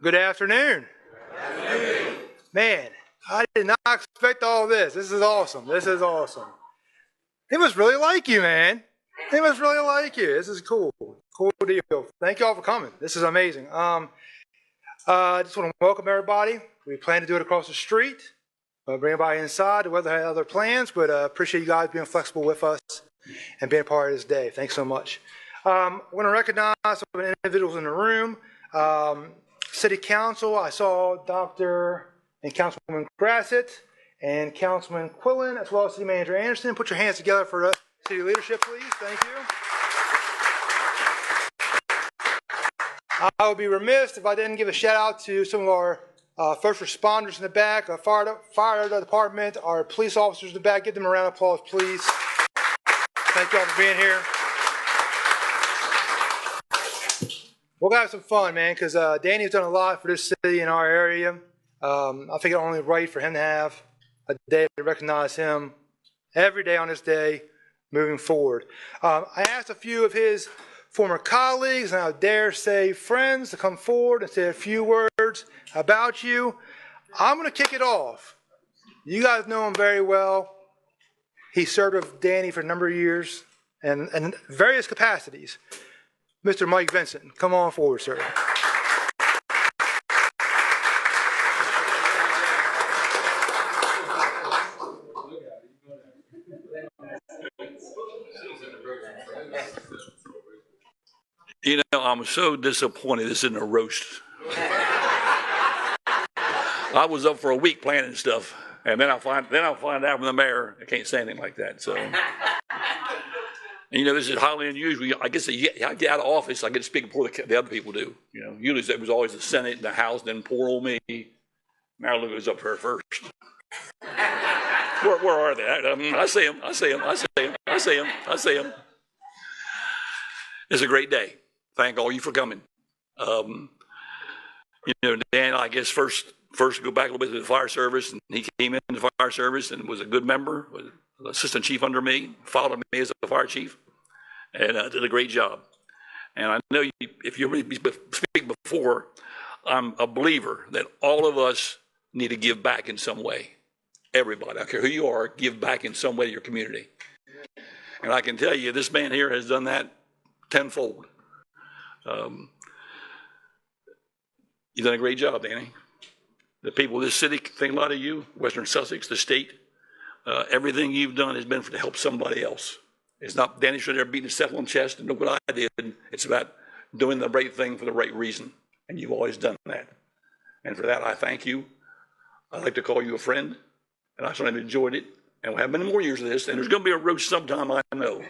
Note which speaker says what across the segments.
Speaker 1: Good afternoon. Man, I did not expect all this. This is awesome. This is awesome. He must really like you, man. He must really like you. This is cool. Cool deal. Thank you all for coming. This is amazing. I just want to welcome everybody. We plan to do it across the street. Bring everybody inside. The weather had other plans, but appreciate you guys being flexible with us and being a part of this day. Thanks so much. I want to recognize some of the individuals in the room. City Council, I saw Dr. and Councilwoman Grassett and Councilman Quillen, as well as City Manager Anderson. Put your hands together for the city leadership, please. Thank you. I would be remiss if I didn't give a shout out to some of our first responders in the back, our fire department, our police officers in the back. Give them a round of applause, please. Thank you all for being here. We're going to have some fun, man, because Danny's done a lot for this city in our area. I think it's only right for him to have a day to recognize him every day on this day moving forward. I asked a few of his former colleagues, and I dare say friends, to come forward and say a few words about you. I'm going to kick it off. You guys know him very well. He served with Danny for a number of years and in various capacities. Mr. Mike Vincent, come on forward, sir.
Speaker 2: You know, I'm so disappointed this isn't a roast. I was up for a week planning stuff, and then I'll find out from the mayor I can't say anything like that. So, and, you know, this is highly unusual. I guess I get out of office, I get to speak before the other people do. You know, usually it was always the Senate and the House, then poor old me. Marilyn was up for her first. Where are they? I see them. I see them. I see them. I see them. I see them. It's a great day. Thank all you for coming. You know, Dan, I guess first go back a little bit to the fire service, and he came into the fire service and was a good member, was an assistant chief under me, followed me as a fire chief, and did a great job. And I know if you really speak before, I'm a believer that all of us need to give back in some way. Everybody, I don't care who you are, give back in some way to your community. And I can tell you, this man here has done that tenfold. You've done a great job, Danny. The people of this city think a lot of you, Western Sussex, the state. Everything you've done has been to help somebody else. It's not Danny should ever beating himself on the chest and look what I did. It's about doing the right thing for the right reason. And you've always done that. And for that, I thank you. I'd like to call you a friend. And I certainly enjoyed it. And we'll have many more years of this. And there's going to be a roast sometime, I know.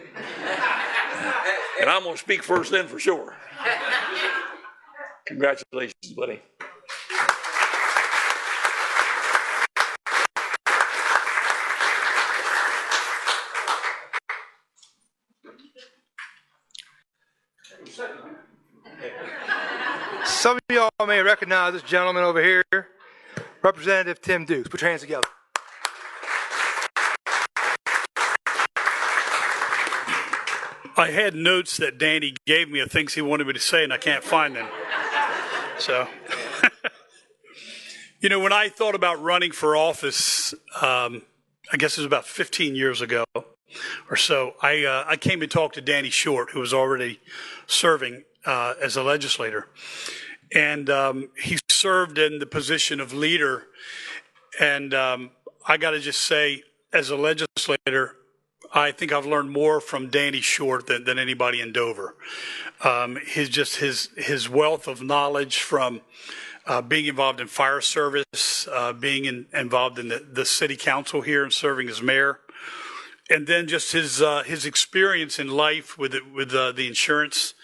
Speaker 2: And I'm going to speak first then for sure. Congratulations, buddy.
Speaker 1: Some of y'all may recognize this gentleman over here, Representative Tim Dukes. Put your hands together.
Speaker 3: I had notes that Danny gave me of things he wanted me to say, and I can't find them. So, you know, when I thought about running for office, I guess it was about 15 years ago or so, I came to talk to Danny Short, who was already serving as a legislator. And he served in the position of leader. And I got to just say, as a legislator, I think I've learned more from Danny Short than anybody in Dover. His wealth of knowledge from being involved in fire service, being involved in the city council here and serving as mayor, and then just his experience in life with the insurance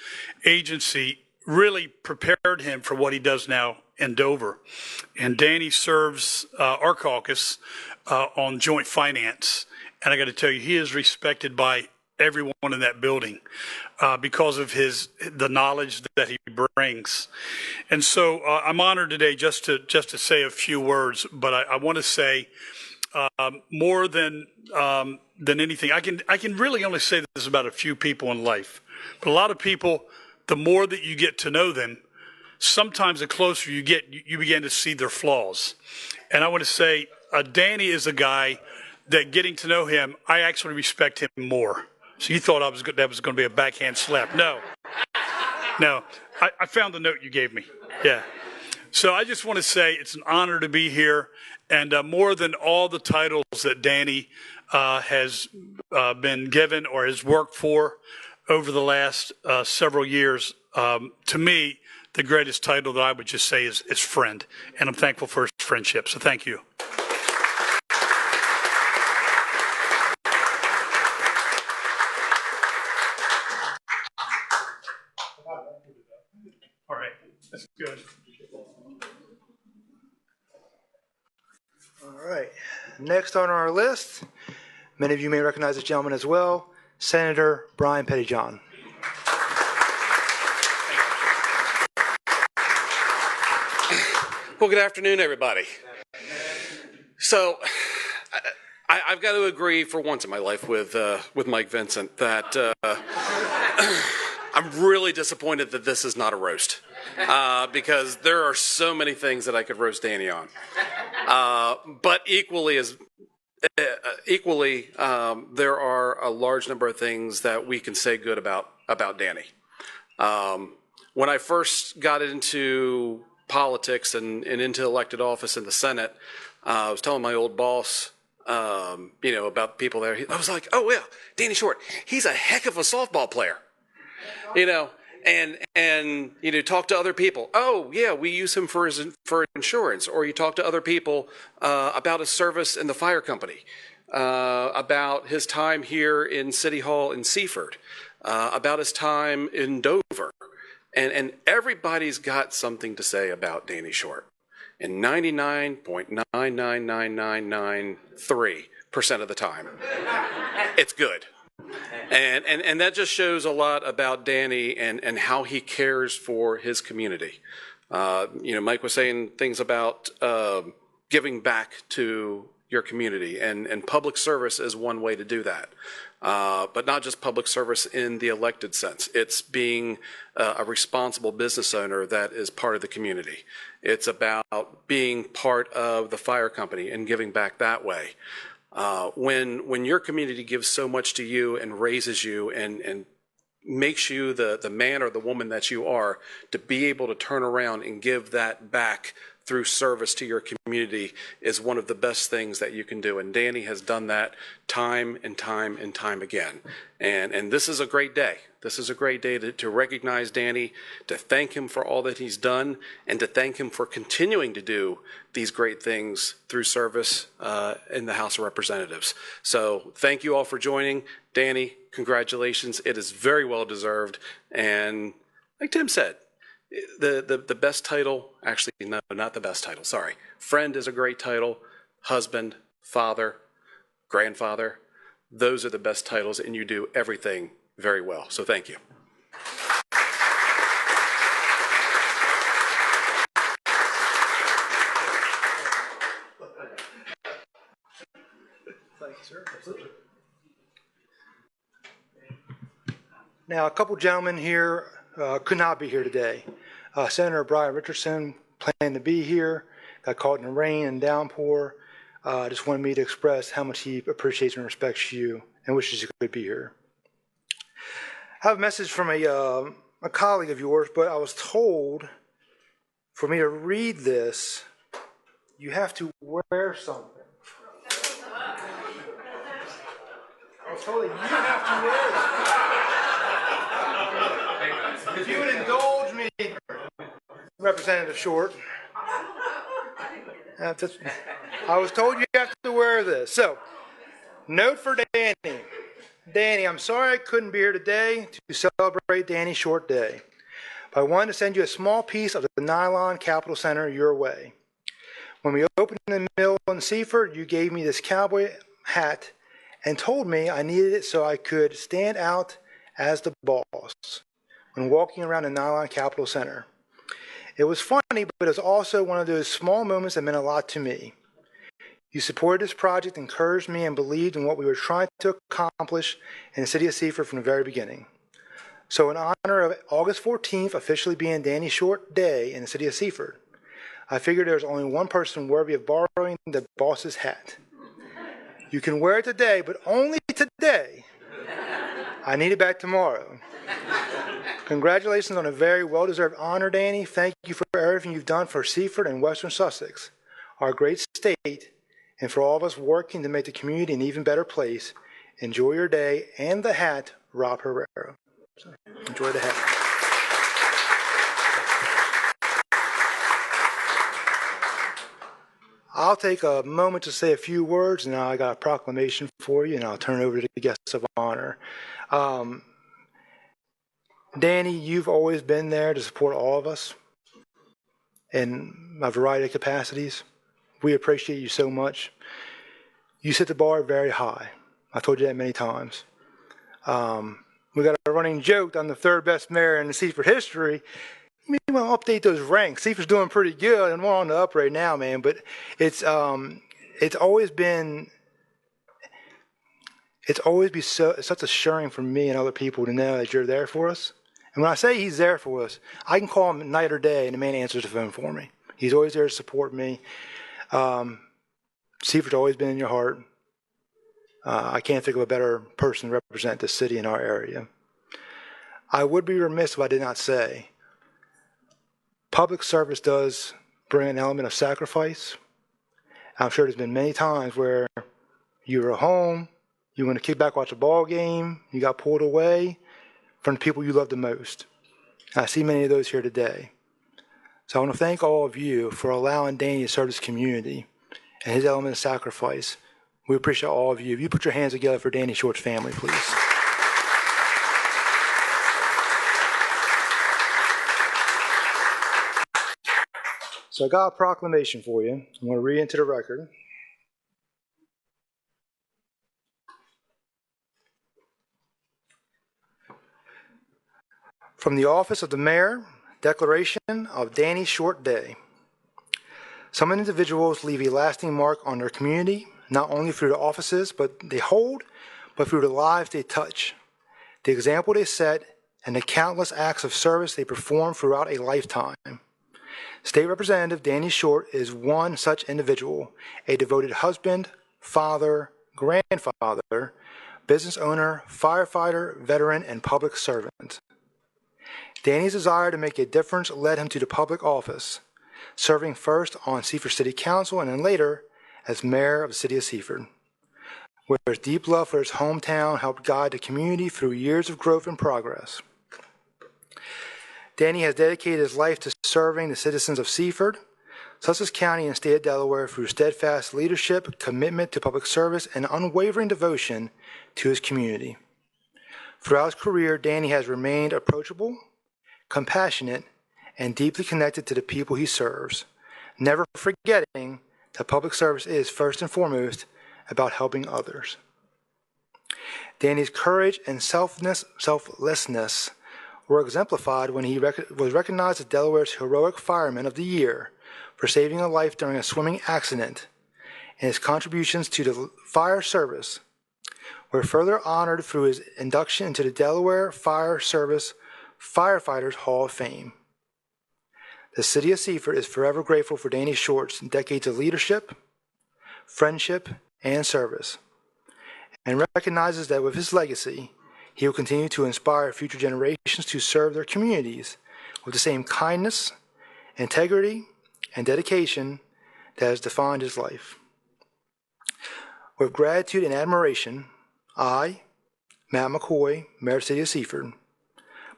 Speaker 3: agency really prepared him for what he does now in Dover. And Danny serves our caucus on joint finance. And I got to tell you, he is respected by everyone in that building because of the knowledge that he brings. And so I'm honored today just to say a few words. But I want to say more than anything, I can really only say this about a few people in life. But a lot of people, the more that you get to know them, sometimes the closer you get, you begin to see their flaws. And I want to say, Danny is a guy that getting to know him, I actually respect him more. So you thought that was going to be a backhand slap. No. I found the note you gave me. Yeah. So I just want to say it's an honor to be here. And more than all the titles that Danny has been given or has worked for over the last several years, to me, the greatest title that I would just say is friend. And I'm thankful for his friendship. So thank you. All right. That's good.
Speaker 1: All right. Next on our list, many of you may recognize this gentleman as well, Senator Brian Pettyjohn.
Speaker 4: Well, good afternoon, everybody. So, I've got to agree for once in my life with Mike Vincent that I'm really disappointed that this is not a roast because there are so many things that I could roast Danny on. But equally, there are a large number of things that we can say good about Danny. When I first got into politics and into elected office in the Senate, I was telling my old boss, about people there. I was like, oh yeah, Danny Short, he's a heck of a softball player, and talk to other people. Oh yeah, we use him for insurance. Or you talk to other people about his service in the fire company, about his time here in City Hall in Seaford, about his time in Dover. And everybody's got something to say about Danny Short. And 99.9999993% of the time, it's good. And that just shows a lot about Danny and how he cares for his community. Mike was saying things about giving back to your community, and public service is one way to do that. But not just public service in the elected sense. It's being a responsible business owner that is part of the community. It's about being part of the fire company and giving back that way. When your community gives so much to you and raises you and makes you the man or the woman that you are, to be able to turn around and give that back through service to your community is one of the best things that you can do. And Danny has done that time and time and time again. And this is a great day. This is a great day to recognize Danny, to thank him for all that he's done, and to thank him for continuing to do these great things through service in the House of Representatives. So thank you all for joining. Danny, congratulations. It is very well deserved. And like Tim said, the best title, actually, no, not the best title, sorry. Friend is a great title. Husband, father, grandfather, those are the best titles, and you do everything very well. So thank you.
Speaker 1: Thank you, sir. Now, a couple gentlemen here could not be here today. Senator Brian Richardson planned to be here, got caught in the rain and downpour. Just wanted me to express how much he appreciates and respects you and wishes he could be here. I have a message from a colleague of yours, but I was told for me to read this, you have to wear something. I was told that you have to wear it. If you would indulge me, Representative Short. I was told you have to wear this. So, note for Danny. Danny, I'm sorry I couldn't be here today to celebrate Danny Short Day, but I wanted to send you a small piece of the nylon Capitol Center your way. When we opened the mill in Seaford, you gave me this cowboy hat and told me I needed it so I could stand out as the boss when walking around the nylon Capitol Center. It was funny, but it was also one of those small moments that meant a lot to me. You supported this project, encouraged me, and believed in what we were trying to accomplish in the city of Seaford from the very beginning. So in honor of August 14th officially being Danny Short Day in the city of Seaford, I figured there's only one person worthy of borrowing the boss's hat. You can wear it today, but only today. I need it back tomorrow. Congratulations on a very well-deserved honor, Danny. Thank you for everything you've done for Seaford and Western Sussex, our great state, and for all of us working to make the community an even better place. Enjoy your day and the hat, Rob Herrera. So, enjoy the hat. I'll take a moment to say a few words, and now I got a proclamation for you, and I'll turn it over to the guests of honor. Danny, you've always been there to support all of us in a variety of capacities. We appreciate you so much. You set the bar very high. I told you that many times. We got a running joke on the third best mayor in the Seaford history. We want to update those ranks. Seaford's doing pretty good, and we're on the up right now, man. But it's always been such assuring for me and other people to know that you're there for us. And when I say he's there for us, I can call him night or day, and the man answers the phone for me. He's always there to support me. Seaford's always been in your heart. I can't think of a better person to represent the city in our area. I would be remiss if I did not say, public service does bring an element of sacrifice. I'm sure there's been many times where you were home, you went to kick back, watch a ball game, you got pulled away from the people you love the most. I see many of those here today. So I want to thank all of you for allowing Danny to serve this community and his element of sacrifice. We appreciate all of you. If you put your hands together for Danny Short's family, please. So I got a proclamation for you. I'm going to read into the record. From the office of the mayor, declaration of Danny Short Day. Some individuals leave a lasting mark on their community, not only through the offices they hold, but through the lives they touch, the example they set, and the countless acts of service they perform throughout a lifetime. State Representative Danny Short is one such individual, a devoted husband, father, grandfather, business owner, firefighter, veteran, and public servant. Danny's desire to make a difference led him to the public office, serving first on Seaford City Council and then later as mayor of the city of Seaford, where his deep love for his hometown helped guide the community through years of growth and progress. Danny has dedicated his life to serving the citizens of Seaford, Sussex County, and state of Delaware through steadfast leadership, commitment to public service, and unwavering devotion to his community. Throughout his career, Danny has remained approachable, compassionate, and deeply connected to the people he serves, never forgetting that public service is first and foremost about helping others. Danny's courage and selflessness were exemplified when he was recognized as Delaware's Heroic Fireman of the Year for saving a life during a swimming accident, and his contributions to the fire service were further honored through his induction into the Delaware Fire Service Firefighters Hall of Fame. The city of Seaford is forever grateful for Danny Short's decades of leadership, friendship, and service, and recognizes that with his legacy, he will continue to inspire future generations to serve their communities with the same kindness, integrity, and dedication that has defined his life. With gratitude and admiration, I, Matt MacCoy, Mayor of the City of Seaford,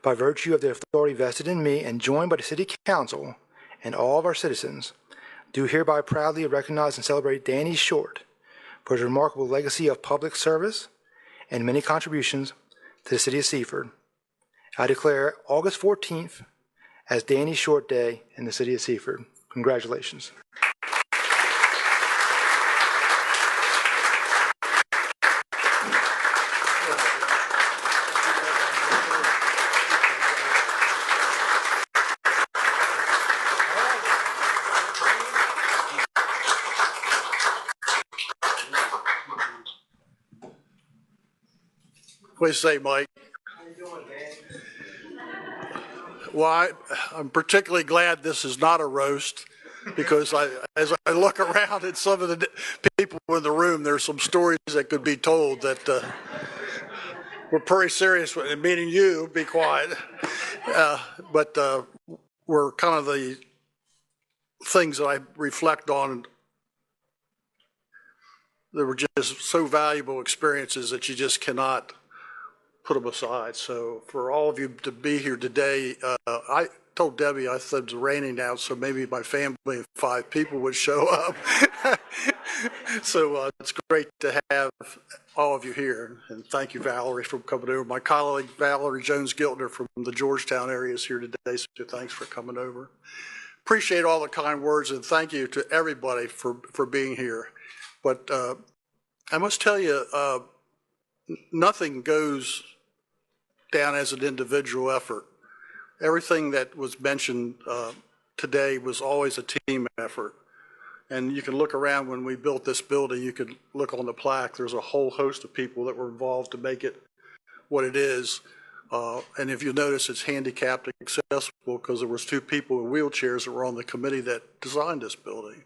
Speaker 1: by virtue of the authority vested in me and joined by the City Council and all of our citizens, do hereby proudly recognize and celebrate Danny Short for his remarkable legacy of public service and many contributions to the City of Seaford. I declare August 14th as Danny Short Day in the City of Seaford. Congratulations.
Speaker 5: What do you say, Mike?
Speaker 1: How you doing, Dan?
Speaker 5: Well, I'm particularly glad this is not a roast, because as I look around at some of the people in the room, there's some stories that could be told that we're pretty serious with it, meaning you, be quiet. But we're kind of the things that I reflect on. They were just so valuable experiences that you just cannot put them aside. So for all of you to be here today, I told Debbie, I said it's raining out, so maybe my family of 5 people would show up. So it's great to have all of you here. And thank you, Valerie, for coming over. My colleague, Valerie Jones-Giltner from the Georgetown area is here today, so thanks for coming over. Appreciate all the kind words, and thank you to everybody for being here. But I must tell you, nothing goes down as an individual effort. Everything that was mentioned today was always a team effort. And you can look around when we built this building, you could look on the plaque, there's a whole host of people that were involved to make it what it is. And if you notice, it's handicapped accessible because there was 2 people in wheelchairs that were on the committee that designed this building.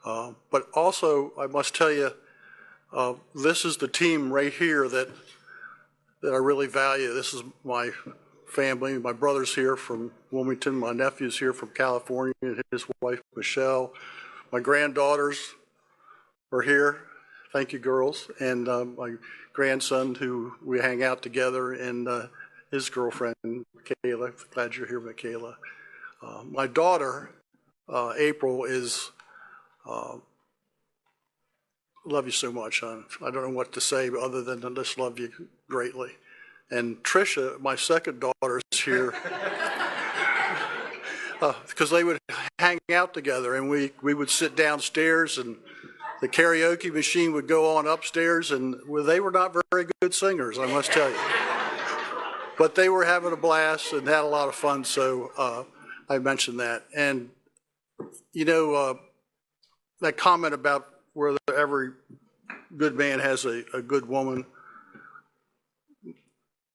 Speaker 5: But also, I must tell you, this is the team right here that I really value. This is my family. My brother's here from Wilmington. My nephew's here from California, and his wife, Michelle. My granddaughters are here. Thank you, girls. And my grandson, who we hang out together, and his girlfriend, Michaela. Glad you're here, Michaela. My daughter, April, is, love you so much, hon. I don't know what to say other than to just love you greatly. And Trisha, my second daughter, is here. Because they would hang out together, and we would sit downstairs, and the karaoke machine would go on upstairs, and they were not very good singers, I must tell you. But they were having a blast and had a lot of fun, so I mentioned that. And, you know, that comment about where every good man has a good woman,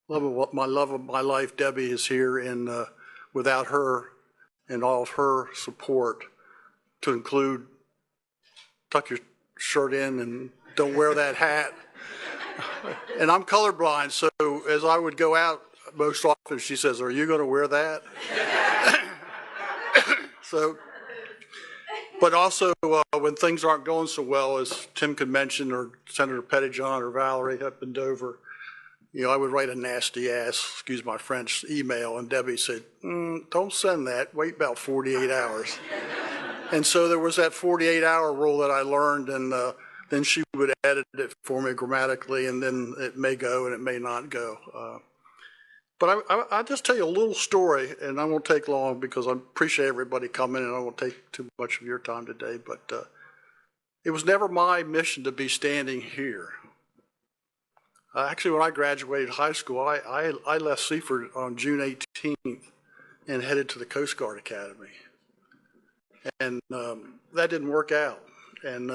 Speaker 5: my love of my life, Debbie, is here, and without her and all of her support, to include tuck your shirt in and don't wear that hat. And I'm colorblind, so as I would go out most often, she says, "Are you going to wear that?" So, but also when things aren't going so well, as Tim could mention, or Senator Pettyjohn or Valerie up in Dover, you know, I would write a nasty ass, excuse my French, email, and Debbie said, "Don't send that, wait about 48 hours. And so there was that 48-hour rule that I learned, and then she would edit it for me grammatically, and then it may go and it may not go. But I'll just tell you a little story, and I won't take long because I appreciate everybody coming, and I won't take too much of your time today, but it was never my mission to be standing here. Actually, when I graduated high school, I left Seaford on June 18th and headed to the Coast Guard Academy. And that didn't work out. And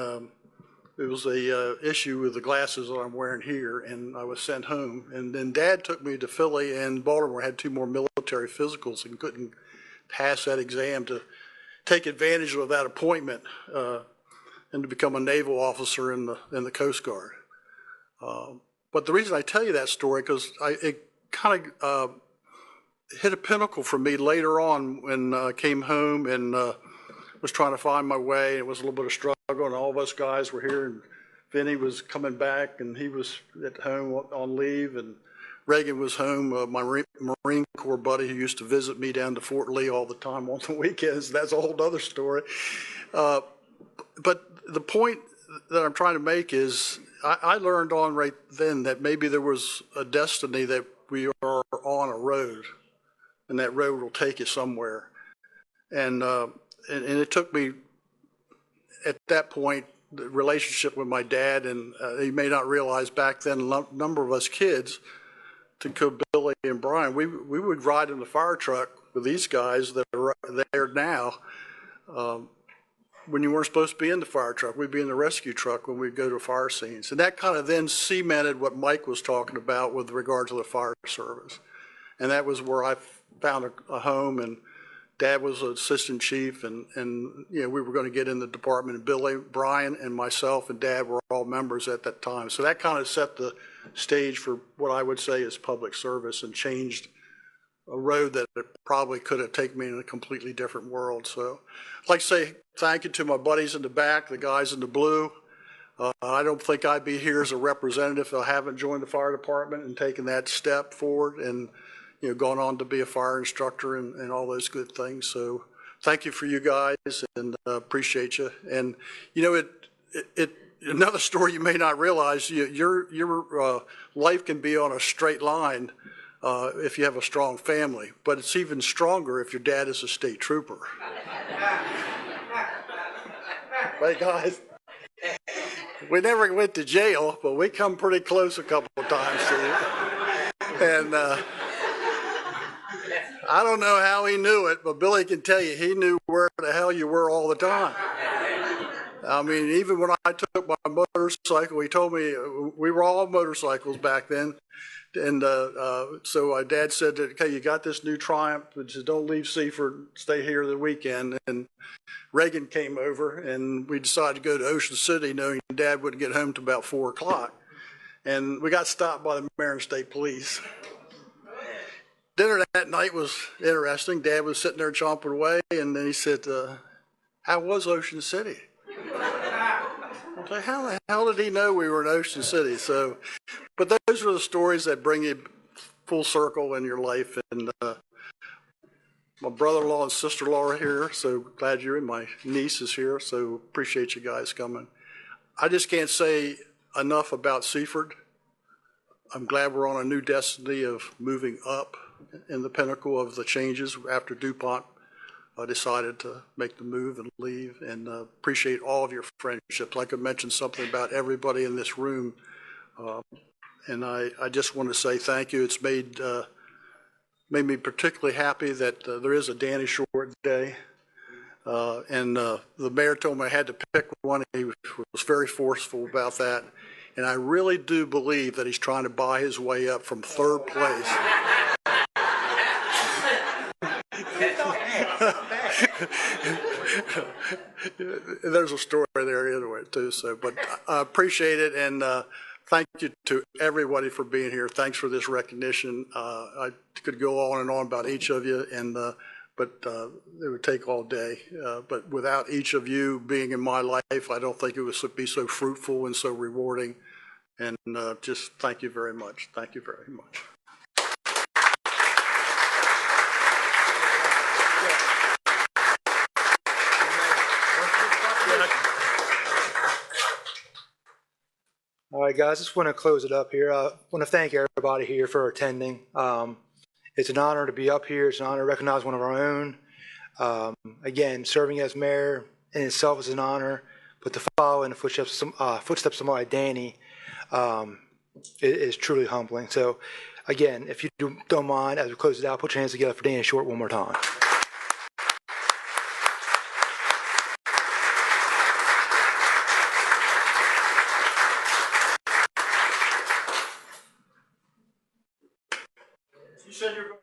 Speaker 5: it was a issue with the glasses that I'm wearing here, and I was sent home. And then Dad took me to Philly, and Baltimore had 2 more military physicals and couldn't pass that exam to take advantage of that appointment and to become a naval officer in the Coast Guard. But the reason I tell you that story, because it kind of hit a pinnacle for me later on when I came home and was trying to find my way. It was a little bit of struggle, and all of us guys were here, and Vinny was coming back, and he was at home on leave, and Reagan was home, my Marine Corps buddy who used to visit me down to Fort Lee all the time on the weekends. That's a whole other story. But the point that I'm trying to make is I learned on right then that maybe there was a destiny that we are on a road, and that road will take you somewhere. And it took me at that point, the relationship with my dad, and he may not realize back then, a number of us kids, to go Billy and Brian, we would ride in the fire truck with these guys that are there now. When you weren't supposed to be in the fire truck, we'd be in the rescue truck when we'd go to fire scenes. And that kind of then cemented what Mike was talking about with regard to the fire service. and that was where I found a home. And Dad was an assistant chief, and you know, we were going to get in the department. And Billy, Brian, and myself and Dad were all members at that time. So that kind of set the stage for what I would say is public service, and changed a road that it probably could have taken me in a completely different world. So I'd like to say thank you to my buddies in the back, the guys in the blue. I don't think I'd be here as a representative if I haven't joined the fire department and taken that step forward, and you know, gone on to be a fire instructor and all those good things. So thank you for you guys, and appreciate you. And you know, it another story you may not realize, your life can be on a straight line if you have a strong family, but it's even stronger if your dad is a state trooper. Right, guys? We never went to jail, but we come pretty close a couple of times to you. And I don't know how he knew it, but Billy can tell you he knew where the hell you were all the time. I mean, even when I took my motorcycle, he told me, we were all on motorcycles back then. And so my dad said that, okay, you got this new Triumph, but just don't leave Seaford, stay here the weekend. And Reagan came over, and we decided to go to Ocean City, knowing Dad wouldn't get home till about 4 o'clock. And we got stopped by the Maryland State Police. Dinner that night was interesting. Dad was sitting there chomping away, and then he said, how was Ocean City? I was like, how the hell did he know we were in Ocean City? So, but those are the stories that bring you full circle in your life. And my brother-in-law and sister-in-law are here, so glad you're in. My niece is here, so appreciate you guys coming. I just can't say enough about Seaford. I'm glad we're on a new destiny of moving up in the pinnacle of the changes after DuPont decided to make the move and leave, and appreciate all of your friendships. Like I mentioned something about everybody in this room, and I just want to say thank you. It's made me particularly happy that there is a Danny Short Day, and the mayor told me I had to pick one. He was very forceful about that, and I really do believe that he's trying to buy his way up from 3rd place. There's a story there anyway too. So, but I appreciate it, and thank you to everybody for being here. Thanks for this recognition. I could go on and on about each of you, and but it would take all day. But without each of you being in my life, I don't think it would be so fruitful and so rewarding. And just thank you very much. Thank you very much.
Speaker 1: All right, guys, just want to close it up here. I want to thank everybody here for attending. It's an honor to be up here. It's an honor to recognize one of our own. Again, serving as mayor in itself is an honor, but to follow in the footsteps of somebody like Danny is truly humbling. So, again, if you don't mind, as we close it out, put your hands together for Danny Short one more time. You said you're going